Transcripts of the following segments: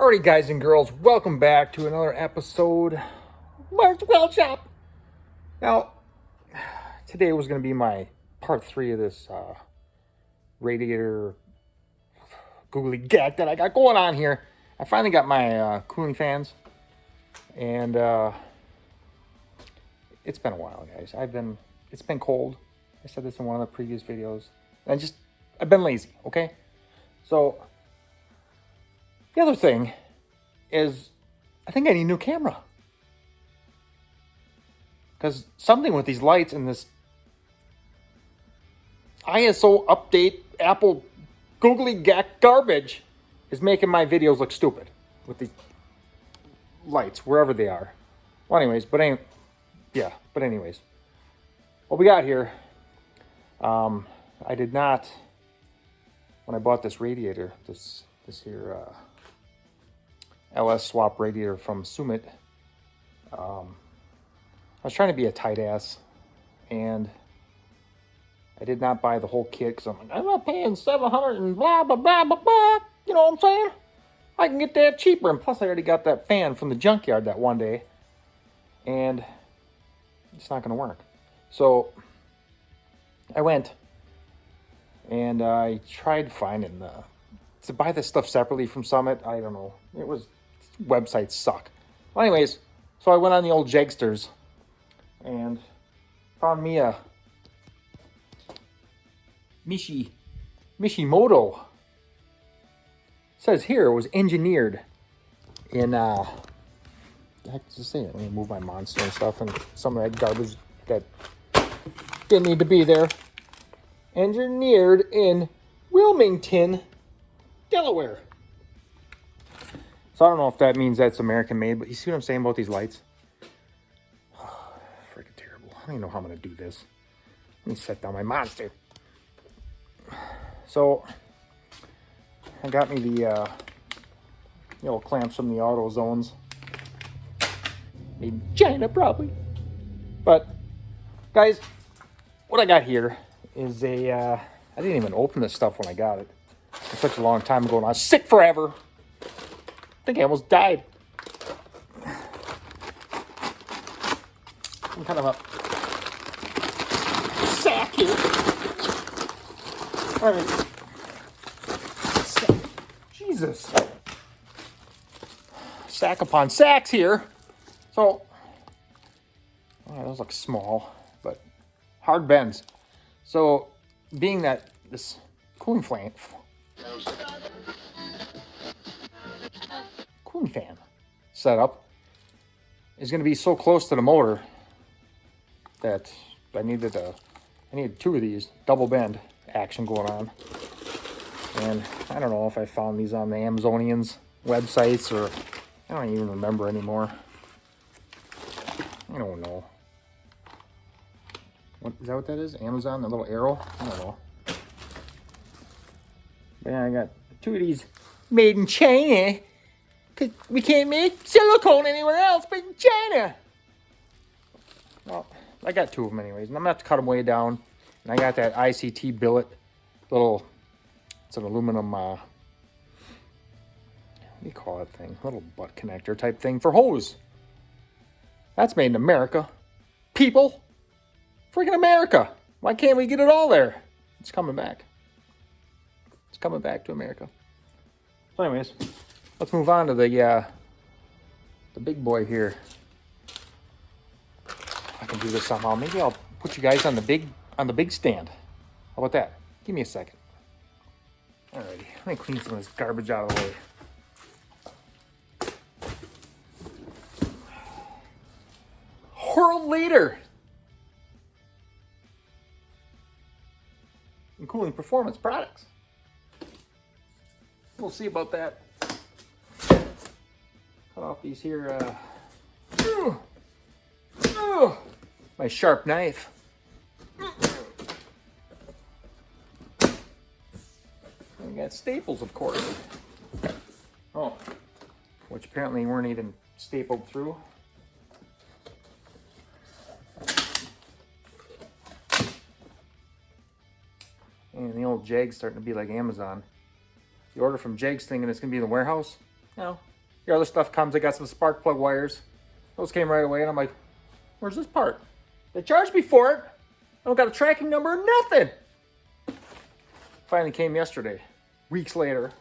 Alrighty, guys and girls, welcome back to another episode of Mark's Weld Shop. Now, today was going to be my part 3 of this radiator googly gag that I got going on here. I finally got my cooling fans, and it's been a while, guys. It's been cold. I said this in one of the previous videos. I've been lazy, okay? So, the other thing is, I think I need a new camera. Because something with these lights and this ISO update Apple googly gack garbage is making my videos look stupid with these lights, wherever they are. Well, anyways, what we got here, I did not, when I bought this radiator, this here LS swap radiator from Summit, I was trying to be a tight ass, and I did not buy the whole kit because I'm like, I'm not paying $700 and blah blah blah blah blah. You know what I'm saying? I can get that cheaper, and plus I already got that fan from the junkyard that one day, and it's not going to work. So I went and I tried finding to buy this stuff separately from Summit. I don't know. Websites suck. Well, anyways, so I went on the old Jegsters and found me a Mishimoto. It says here it was engineered in what the heck does it say? Let me move my monster and stuff and some of that garbage that didn't need to be there. Engineered in Wilmington, Delaware. So I don't know if that means that's American made, but you see what I'm saying about these lights? Freaking terrible. I don't even know how I'm going to do this. Let me set down my monster. So, I got me the little clamps from the Auto Zones. Made in China, probably. But, guys, what I got here is I didn't even open this stuff when I got it. It's such a long time ago, and I was sick forever. I think I almost died. Some kind of a sack here. All right. Jesus. Sack upon sacks here. So, those look small, but hard bends. So, being that this cooling fan setup is going to be so close to the motor that I needed two of these double bend action going on. And I don't know if I found these on the Amazonians websites, or I don't even remember anymore. I don't know. What is that? What that is? Amazon, the little arrow? I don't know. But yeah, I got two of these made in China. Because we can't make silicone anywhere else but in China. Well, I got two of them anyways. And I'm going to have to cut them way down. And I got that ICT billet. It's an aluminum, what do you call that thing? Little butt connector type thing for hose. That's made in America. People. Freaking America. Why can't we get it all there? It's coming back. It's coming back to America. So anyways, let's move on to the big boy here. If I can do this somehow. Maybe I'll put you guys on the big stand. How about that? Give me a second. Alrighty, let me clean some of this garbage out of the way. World leader in cooling performance products. We'll see about that. Cut off these here, my sharp knife. And we got staples, of course. Oh, which apparently weren't even stapled through. And old Jeg's starting to be like Amazon. You order from Jeg's thinking it's going to be in the warehouse. No, The other stuff comes. I got some spark plug wires. Those came right away, and I'm like, where's this part? They charged me for it. I don't got a tracking number or nothing. Finally came yesterday, weeks later.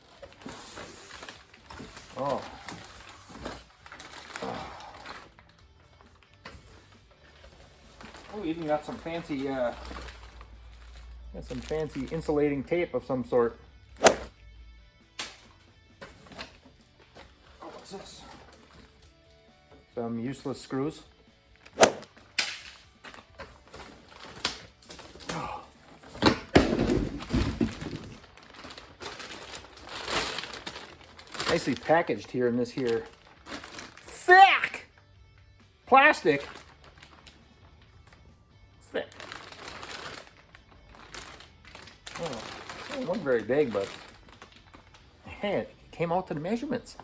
Oh. Oh, even got some fancy insulating tape of some sort. Oh, what's this? Some useless screws. Oh. Nicely packaged here in this here thick plastic. Thick. Oh, it wasn't very big, but hey, it came out to the measurements.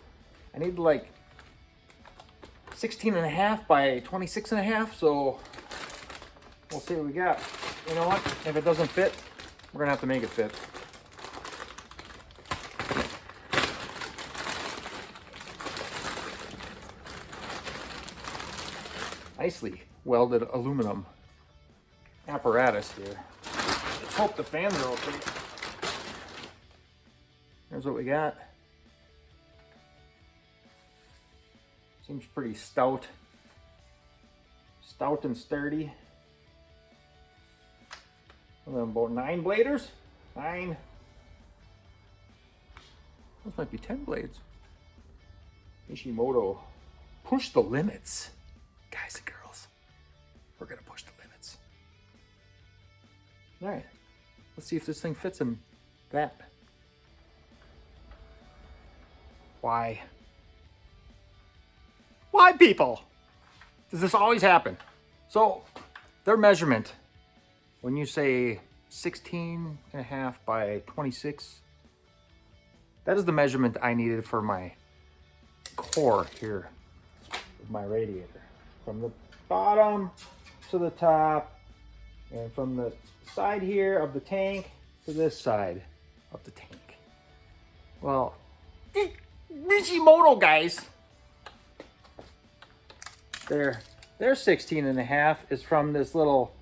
I need like 16.5 by 26.5, so we'll see what we got. You know what? If it doesn't fit, we're gonna have to make it fit. Nicely welded aluminum apparatus here. Let's hope the fans are okay. Here's what we got. Seems pretty stout. Stout and sturdy. About 9 bladers? 9. Those might be 10 blades. Ishimoto. Push the limits. Guys and girls, we're gonna push the limits. All right, let's see if this thing fits in that. Why? Why, people? Does this always happen? So, their measurement, when you say 16.5 by 26, that is the measurement I needed for my core here of my radiator. From the bottom to the top, and from the side here of the tank to this side of the tank. Well, Ishimoto guys, their 16.5 is from this little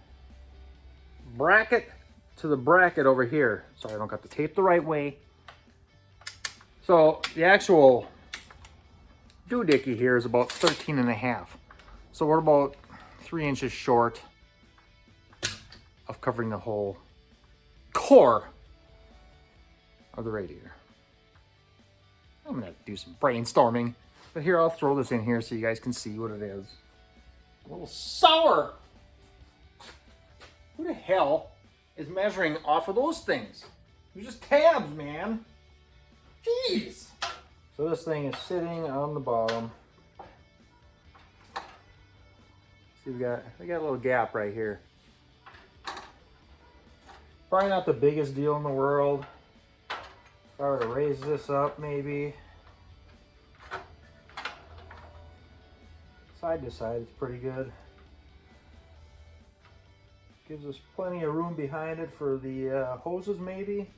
bracket to the bracket over here. Sorry, I don't got the tape the right way. So the actual doohickey here is about 13.5. So we're about 3 inches short of covering the whole core of the radiator. I'm gonna have to do some brainstorming, but here, I'll throw this in here so you guys can see what it is. A little sour. Who the hell is measuring off of those things? They're just tabs, man. Jeez. So this thing is sitting on the bottom. See, we got a little gap right here. Probably not the biggest deal in the world. If I were to raise this up, maybe side to side, it's pretty good. Gives us plenty of room behind it for the hoses, maybe.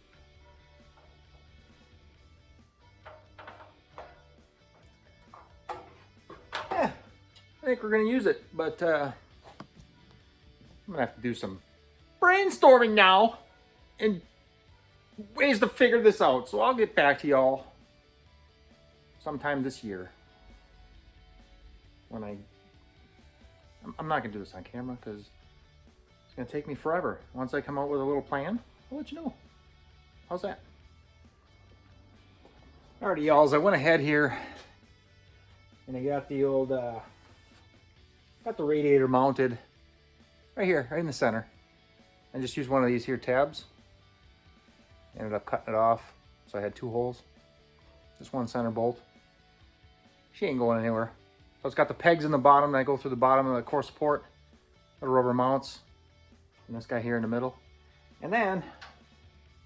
I think we're gonna use it, but I'm gonna have to do some brainstorming now and ways to figure this out. So I'll get back to y'all sometime this year when I'm not gonna do this on camera because it's gonna take me forever. Once I come out with a little plan, I'll let you know. How's that? Alrighty, y'all, I went ahead here and I got the old got the radiator mounted right here, right in the center. I just used one of these here tabs. Ended up cutting it off, so I had 2 holes. Just one center bolt. She ain't going anywhere. So it's got the pegs in the bottom that go through the bottom of the core support. Little rubber mounts. And this guy here in the middle. And then,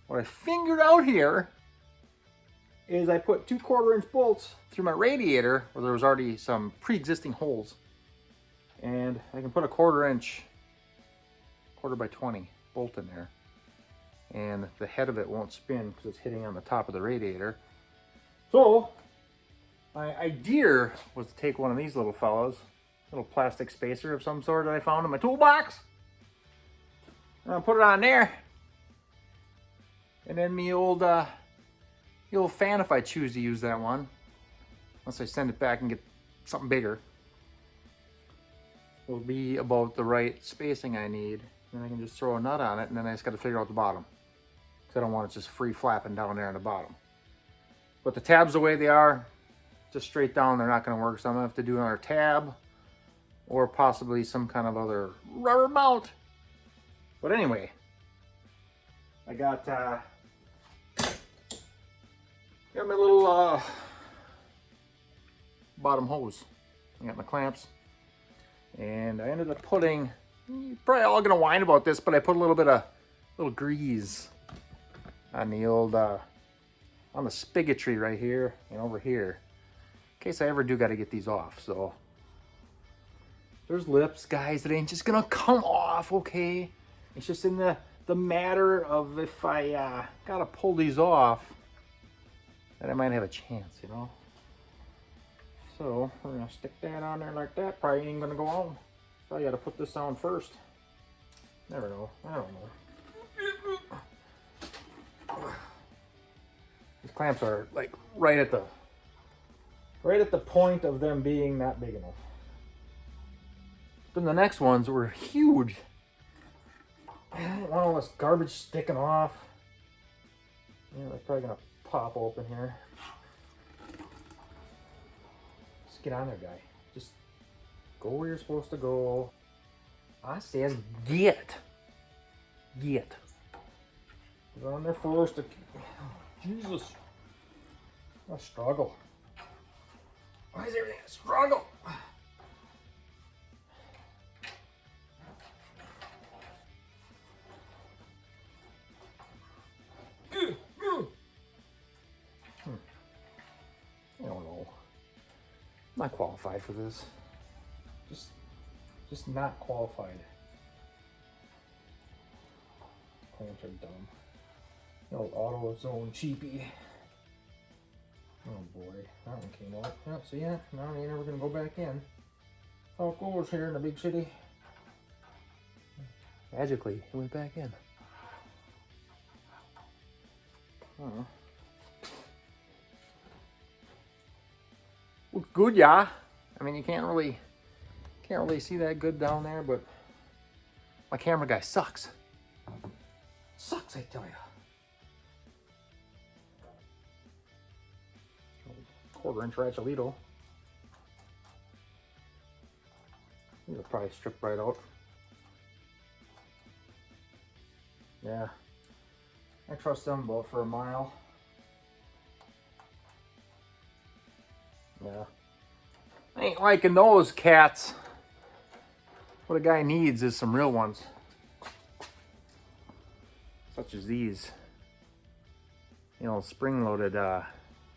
what I fingered out here is I put 2 1/4-inch bolts through my radiator where there was already some pre-existing holes. And I can put a 1/4-inch, 1/4 by 20 bolt in there. And the head of it won't spin because it's hitting on the top of the radiator. So My idea was to take one of these little fellows, little plastic spacer of some sort that I found in my toolbox, and I'll put it on there, and then the old fan, if I choose to use that one, unless I send it back and get something bigger, will be about the right spacing I need. Then I can just throw a nut on it, and then I just got to figure out the bottom, because I don't want it just free flapping down there on the bottom. But the tabs the way they are, just straight down, they're not going to work, so I'm going to have to do another tab or possibly some kind of other rubber mount. But anyway, I got my little bottom hose. I got my clamps, and I ended up putting, you're probably all going to whine about this, but I put a little bit of grease on the old on the spigotry right here and over here, in case I ever do got to get these off. So there's lips, guys. It ain't just gonna come off, okay? It's just in the matter of if I gotta pull these off, then I might have a chance, you know. So we're gonna stick that on there like that. Probably ain't gonna go on. Probably gotta put this on first. Never know. I don't know. These clamps are like right at the point of them being not big enough. Then the next ones were huge. I don't want all this garbage sticking off. Yeah, they're probably gonna pop open here. Just get on there, guy. Just go where you're supposed to go. I says get. Get. Get on there first. Jesus. What a struggle. Why is everything a struggle? I don't know. I'm not qualified for this. Just not qualified. Clamps are dumb. The old auto zone cheapie. Oh boy, that one came out. Yep, see ya? Now you're never gonna go back in. How it goes here in the big city. Magically, it went back in. Oh. Looks good, yeah. I mean, you can't really see that good down there, but my camera guy sucks. Sucks, I tell ya. 1/4 inch Ratchelito. These will probably strip right out. Yeah. I trust them about for a mile. Yeah. I ain't liking those cats. What a guy needs is some real ones. Such as these. You know, spring-loaded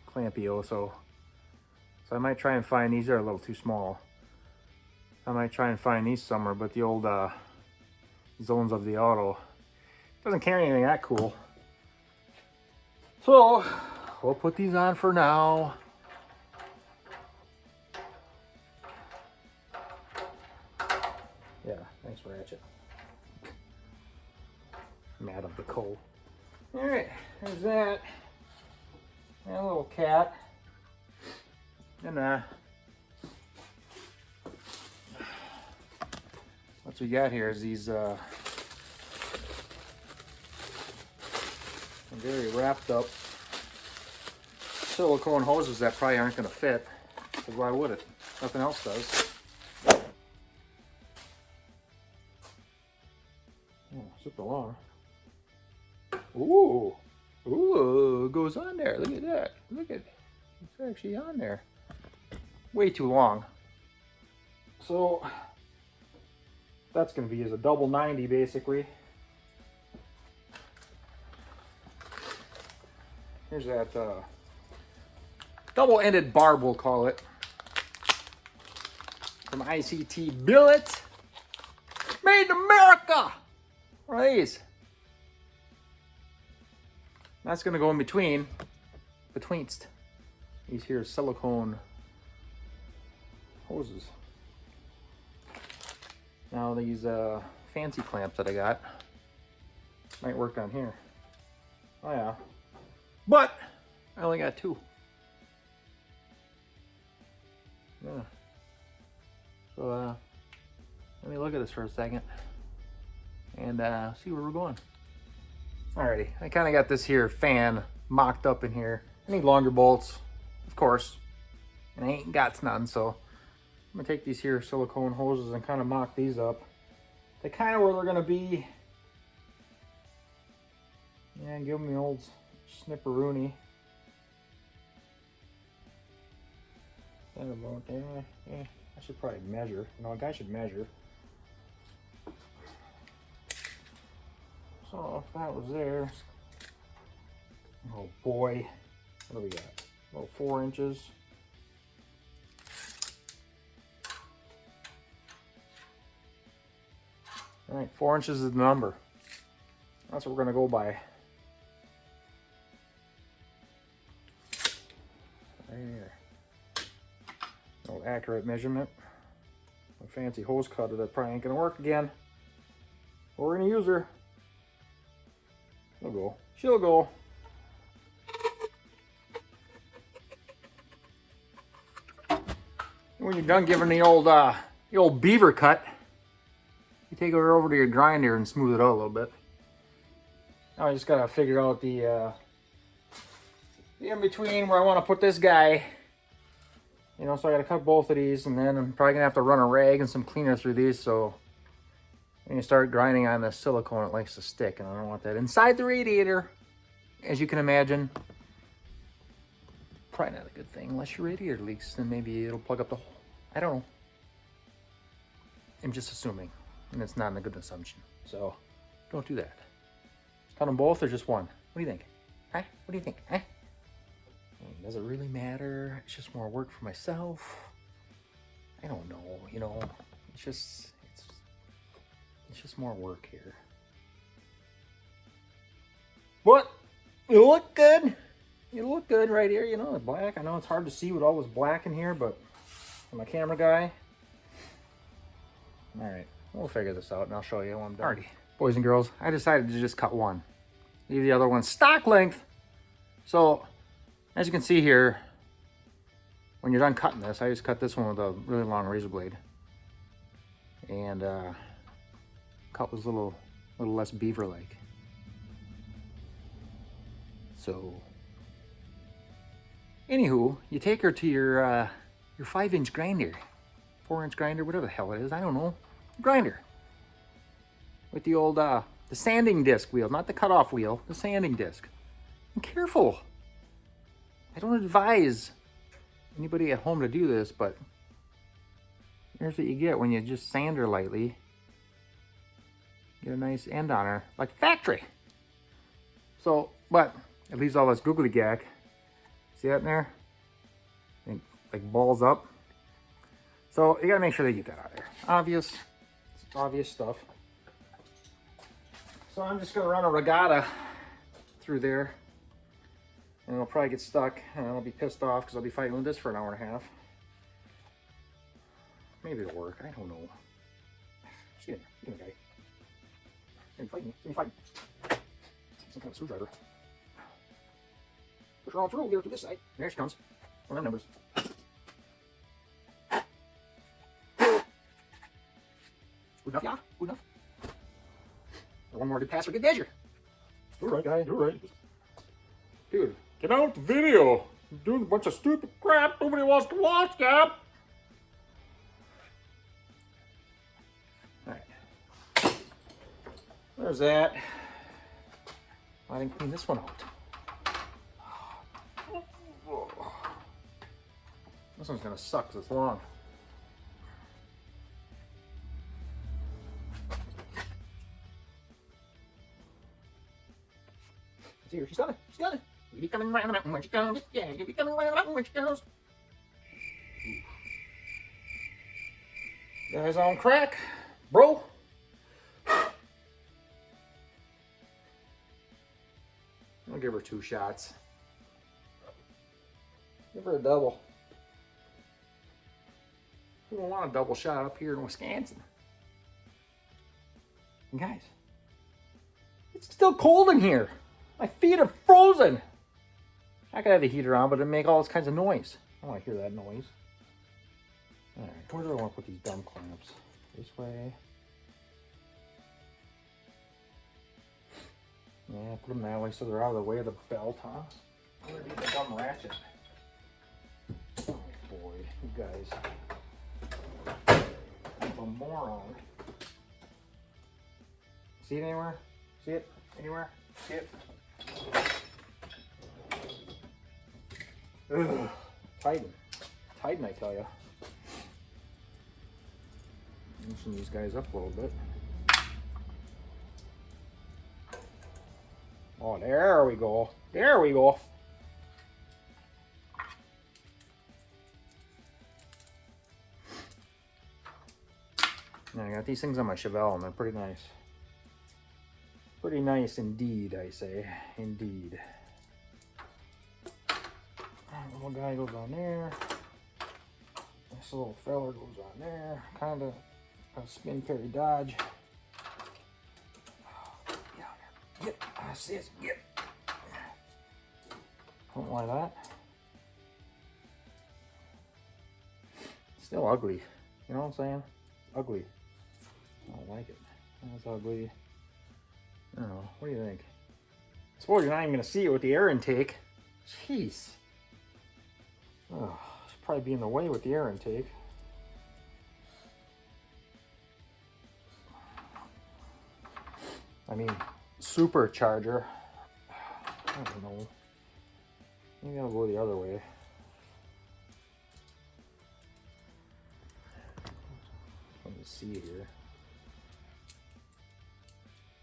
Clampioso. So I might try and find, these are a little too small. I might try and find these somewhere, but the old zones of the auto doesn't carry anything that cool. So we'll put these on for now. Yeah, thanks Ratchet. Mad of the coal. Alright, there's that. And a little cat. And what we got here is these very wrapped up silicone hoses that probably aren't going to fit. Because why would it? Nothing else does. Oh, super long. Ooh. Ooh, it goes on there. Look at that. Look at it. It's actually on there. Way too long. So that's going to be as a double 90 basically. Here's that double-ended barb, we'll call it, from ICT Billet. Made in America! What are these? That's going to go in betweenst these here silicone hoses. Now these fancy clamps that I got might work on here. Oh yeah. But I only got 2. Yeah. So let me look at this for a second and see where we're going. Alrighty, I kind of got this here fan mocked up in here. I need longer bolts, of course, and I ain't got none, so I'm gonna take these here silicone hoses and kind of mock these up. They're kind of where they're gonna be. Yeah, give them the old snipperoonie. Yeah, I should probably measure. No, a guy should measure. So if that was there, oh boy, what do we got? About 4 inches. All right, 4 inches is the number. That's what we're gonna go by. There. No accurate measurement. A fancy hose cutter that probably ain't gonna work again. But we're gonna use her. She'll go. She'll go. When you're done giving the old beaver cut, you take her over to your grinder and smooth it out a little bit. Now I just gotta figure out the in-between where I want to put this guy. You know, so I gotta cut both of these, and then I'm probably gonna have to run a rag and some cleaner through these, so when you start grinding on the silicone, it likes to stick, and I don't want that inside the radiator, as you can imagine. Probably not a good thing. Unless your radiator leaks, then maybe it'll plug up the hole. I don't know. I'm just assuming, and it's not a good assumption, so don't do that. Cut them both or just one? What do you think? Huh? What do you think? Huh? Does it really matter? It's just more work for myself. I don't know, you know. It's just more work here. But you look good. You look good right here, you know, the black. I know it's hard to see with all this black in here, but I'm a camera guy. All right, we'll figure this out and I'll show you when I'm done. Alrighty, boys and girls, I decided to just cut one. Leave the other one stock length. So, as you can see here, when you're done cutting this, I just cut this one with a really long razor blade. And cut was a little less beaver-like. So, anywho, you take her to your 5-inch grinder, 4-inch grinder, whatever the hell it is, I don't know, grinder. With the old, the sanding disc wheel, not the cutoff wheel, the sanding disc. And careful. I don't advise anybody at home to do this, but here's what you get when you just sand her lightly. Get a nice end on her, like factory. So, but it leaves all this googly gag. See that in there? And like balls up. So you gotta make sure they get that out of there. Obvious stuff. So I'm just gonna run a regatta through there. And it'll probably get stuck, and I'll be pissed off because I'll be fighting with this for an hour and a half. Maybe it'll work, I don't know. Just get in there, guy. Let me fight me, let me fight. Some kind of screwdriver. Push her all through, get her to this side. There she comes. One of them numbers. Good enough, yeah? Good enough. One more to pass for good measure. You're right, guy, you're right. Dude, get out the video. You're doing a bunch of stupid crap nobody wants to watch, Cap. Alright. There's that. I didn't clean this one out. This one's gonna suck because it's long. See her, she's coming, she's coming. You be coming around the mountain when she comes. Yeah, you be coming around the mountain when she comes. Guys on crack, bro. I'll give her 2 shots. Give her a double. Who don't want a double shot up here in Wisconsin? And guys, it's still cold in here. My feet are frozen. I could have the heater on, but it'd make all this kinds of noise. I don't want to hear that noise. All right, where do I want to put these dumb clamps? This way. Yeah, put them that way so they're out of the way of the belt, huh? Where did the dumb ratchet? Oh boy, you guys. I'm a moron. See it anywhere? See it? Anywhere? See it? Ugh. Tighten. Tighten, I tell you. Loosen these guys up a little bit. Oh, there we go. There we go. Now, I got these things on my Chevelle and they're pretty nice. Pretty nice indeed, I say. Indeed. That little guy goes on there. This little feller goes on there. Kind of a spin parry dodge. Get on there. Get. I see it. Get. Don't like that. Still ugly. You know what I'm saying? Ugly. I don't like it. That's ugly. I don't know. What do you think? I suppose you're not even going to see it with the air intake. Jeez. Oh, it's probably be in the way with the air intake. I mean, supercharger. I don't know. Maybe I'll go the other way. Let me see here.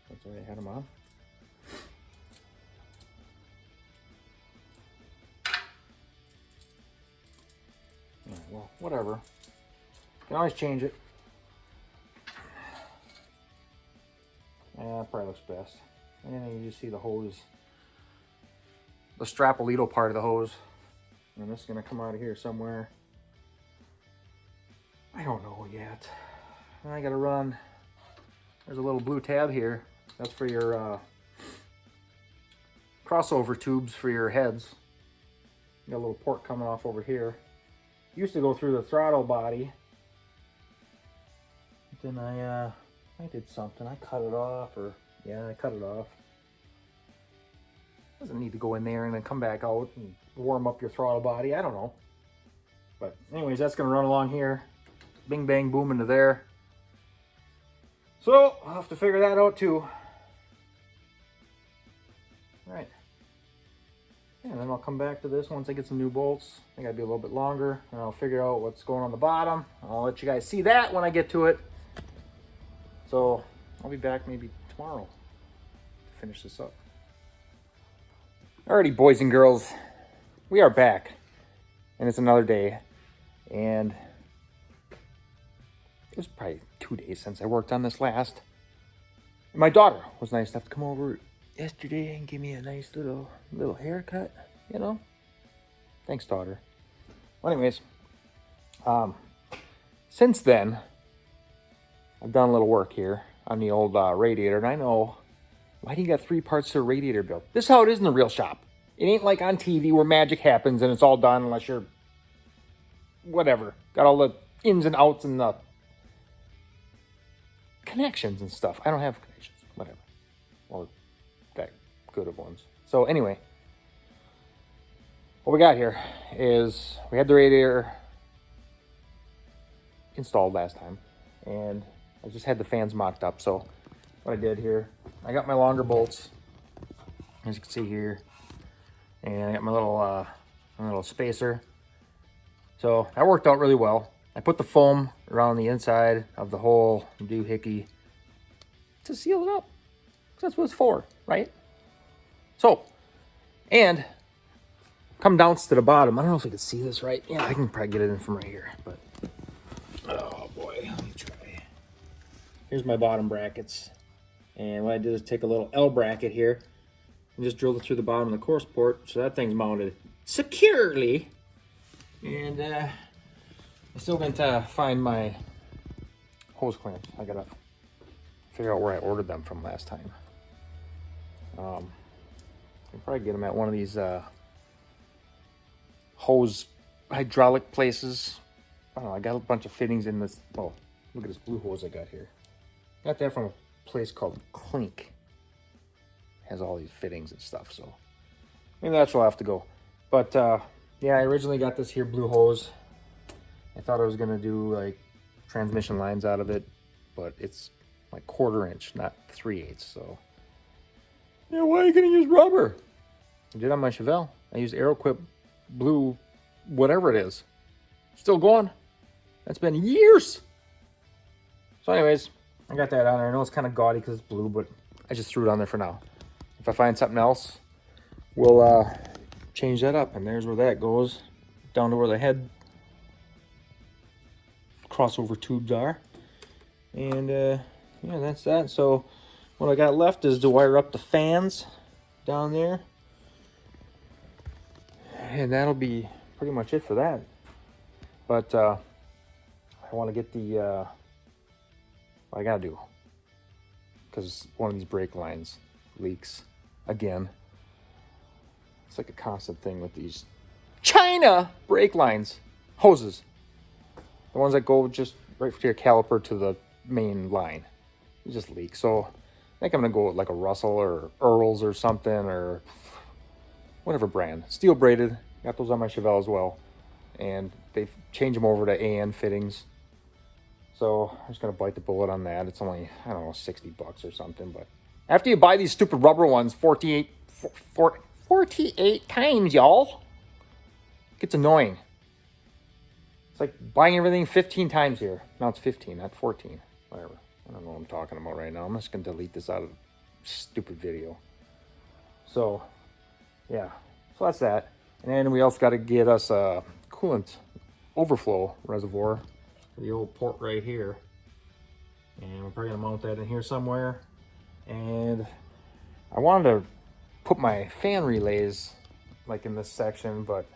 That's why I had them on. Alright, well, whatever. Can always change it. Yeah, probably looks best. And then you just see the hose, the Strapolito part of the hose. And this is going to come out of here somewhere. I don't know yet. I got to run. There's a little blue tab here. That's for your crossover tubes for your heads. You got a little port coming off over here. Used to go through the throttle body. But then I did something. I cut it off, or yeah, I cut it off. Doesn't need to go in there and then come back out and warm up your throttle body. I don't know. But anyways, that's gonna run along here. Bing bang boom into there. So I'll have to figure that out too. All right. Yeah, and then I'll come back to this once I get some new bolts. I think I'd be a little bit longer, and I'll figure out what's going on the bottom. I'll let you guys see that when I get to it. So I'll be back maybe tomorrow to finish this up. Alrighty, boys and girls, we are back, and it's another day, and it was probably 2 days since I worked on this last. And my daughter was nice enough to come over yesterday and give me a nice little haircut, you know. Thanks, daughter. Well, anyways, since then, I've done a little work here on the old radiator, and I know, why do you got 3 parts to a radiator built? This is how it is in the real shop. It ain't like on TV where magic happens and it's all done unless you're, whatever, got all the ins and outs and the connections and stuff. I don't have connections, whatever, or that good of ones. So anyway, what we got here is we had the radiator installed last time, and I just had the fans mocked up. So what I did here, I got my longer bolts, as you can see here, and I got my little spacer. So that worked out really well. I put the foam around the inside of the whole doohickey to seal it up. That's what it's for, right? So, and come down to the bottom. I don't know if you can see this right. Yeah, I can probably get it in from right here, but oh boy, let me try. Here's my bottom brackets. And what I did is take a little L bracket here and just drilled it through the bottom of the course port, so that thing's mounted securely. And I still didn't find my hose clamps. I gotta figure out where I ordered them from last time. I can probably get them at one of these hose hydraulic places. I don't know, I got a bunch of fittings in this. Oh, look at this blue hose I got here. Got that from a place called Clink. Has all these fittings and stuff, so maybe that's where I'll have to go. But yeah, I originally got this here blue hose. I thought I was gonna do like transmission lines out of it, but it's like 1/4 inch, not 3/8. So yeah, why are you gonna use rubber? I did on my Chevelle. I used Aeroquip blue, whatever it is. Still going. That's been years. So anyways, I got that on there. I know it's kind of gaudy because it's blue, but I just threw it on there for now. If I find something else, we'll change that up. And there's where that goes, down to where the head crossover tubes are. And yeah, that's that. So what I got left is to wire up the fans down there. And that'll be pretty much it for that. But I want to get the what I gotta do, because one of these brake lines leaks again. It's like a constant thing with these China brake lines, hoses, the ones that go just right to your caliper to the main line. It just leaks. So I think I'm gonna go with like a Russell or Earl's or something, or whatever brand. Steel braided. Got those on my Chevelle as well, and they've changed them over to AN fittings. So I'm just gonna bite the bullet on that. It's only, I don't know, $60 or something. But after you buy these stupid rubber ones 48 times, y'all, it gets annoying. It's like buying everything 15 times here. Now it's 15, not 14. Whatever. I don't know what I'm talking about right now. I'm just gonna delete this out of the stupid video. So yeah, so that's that. And then we also got to get us a coolant overflow reservoir for the old port right here. And we're probably gonna mount that in here somewhere. And I wanted to put my fan relays like in this section, but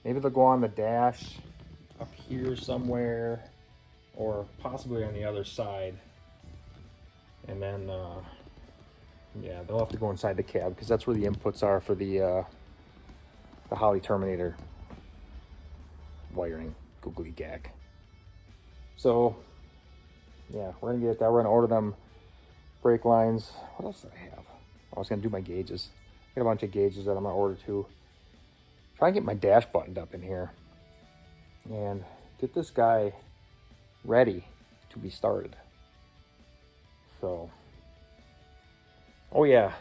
maybe they'll go on the dash up here somewhere, or possibly on the other side. And then yeah, they'll have to go inside the cab, because that's where the inputs are for the Holly Terminator wiring, googly gag. So yeah, we're gonna get that. We're gonna order them brake lines. What else did I have? I was gonna do my gauges. I got a bunch of gauges that I'm gonna order too. Try and get my dash buttoned up in here and get this guy ready to be started. So, oh yeah,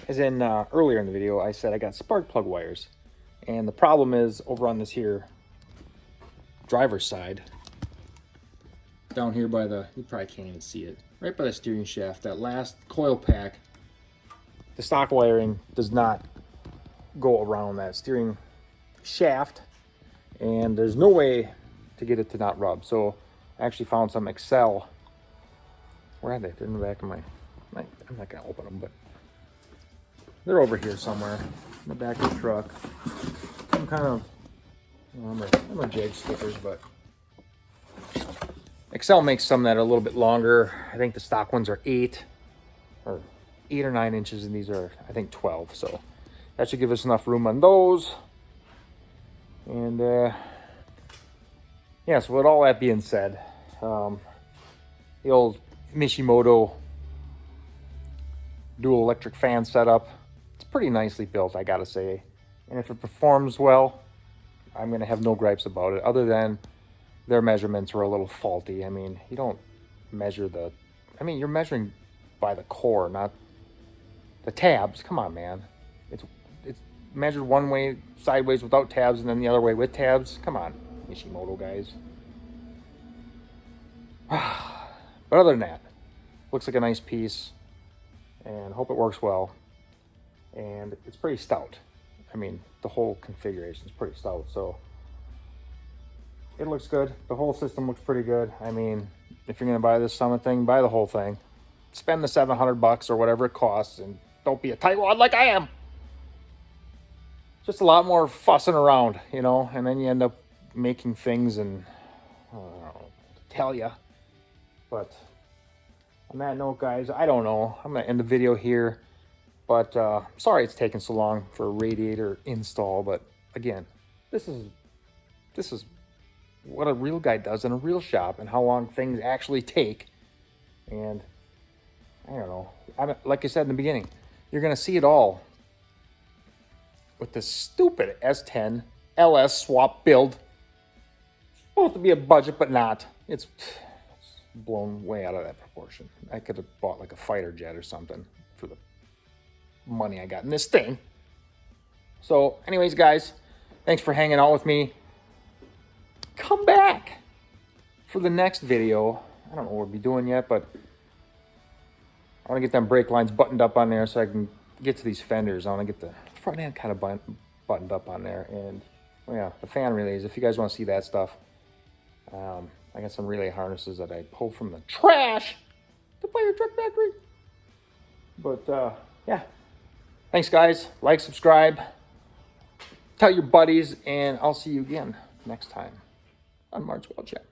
as in earlier in the video, I said I got spark plug wires, and the problem is over on this here driver's side, down here by the, you probably can't even see it, right by the steering shaft, that last coil pack, the stock wiring does not go around that steering shaft, and there's no way to get it to not rub. So I actually found some Excel. Where are they? They're in the back of my, I'm not gonna open them, but they're over here somewhere in the back of the truck. Some kind of, I'm a Jag stickers, but Excel makes some that are a little bit longer. I think the stock ones are 8 or 9 inches, and these are, I think, 12. So that should give us enough room on those. And yeah, so with all that being said, the old Mishimoto dual electric fan setup, it's pretty nicely built, I gotta say. And if it performs well, I'm gonna have no gripes about it, other than their measurements were a little faulty. I mean, you don't measure the, I mean, you're measuring by the core, not the tabs. Come on, man. It's measured one way sideways without tabs, and then the other way with tabs. Come on, Mishimoto guys. But other than that, looks like a nice piece, and hope it works well. And it's pretty stout. I mean, the whole configuration is pretty stout, so it looks good. The whole system looks pretty good. I mean, if you're gonna buy this Summit thing, buy the whole thing. Spend the $700 or whatever it costs, and don't be a tightwad like I am. Just a lot more fussing around, you know, and then you end up making things and I don't know what to tell you. But on that note, guys, I don't know. I'm going to end the video here. But sorry it's taken so long for a radiator install. But again, this is what a real guy does in a real shop and how long things actually take. And I don't know. Like I said in the beginning, you're going to see it all with this stupid S10 LS swap build. Supposed to be a budget, but not. It's blown way out of that proportion. I could have bought like a fighter jet or something for the money I got in this thing. So anyways, guys, thanks for hanging out with me. Come back for the next video. I don't know what we'll be doing yet, but I want to get them brake lines buttoned up on there so I can get to these fenders. I want to get the front end kind of buttoned up on there. And, oh yeah, the fan relays. If you guys want to see that stuff, I got some relay harnesses that I pulled from the trash to Fire Truck Factory. But, yeah. Thanks, guys. Like, subscribe. Tell your buddies, and I'll see you again next time on March Well Chat.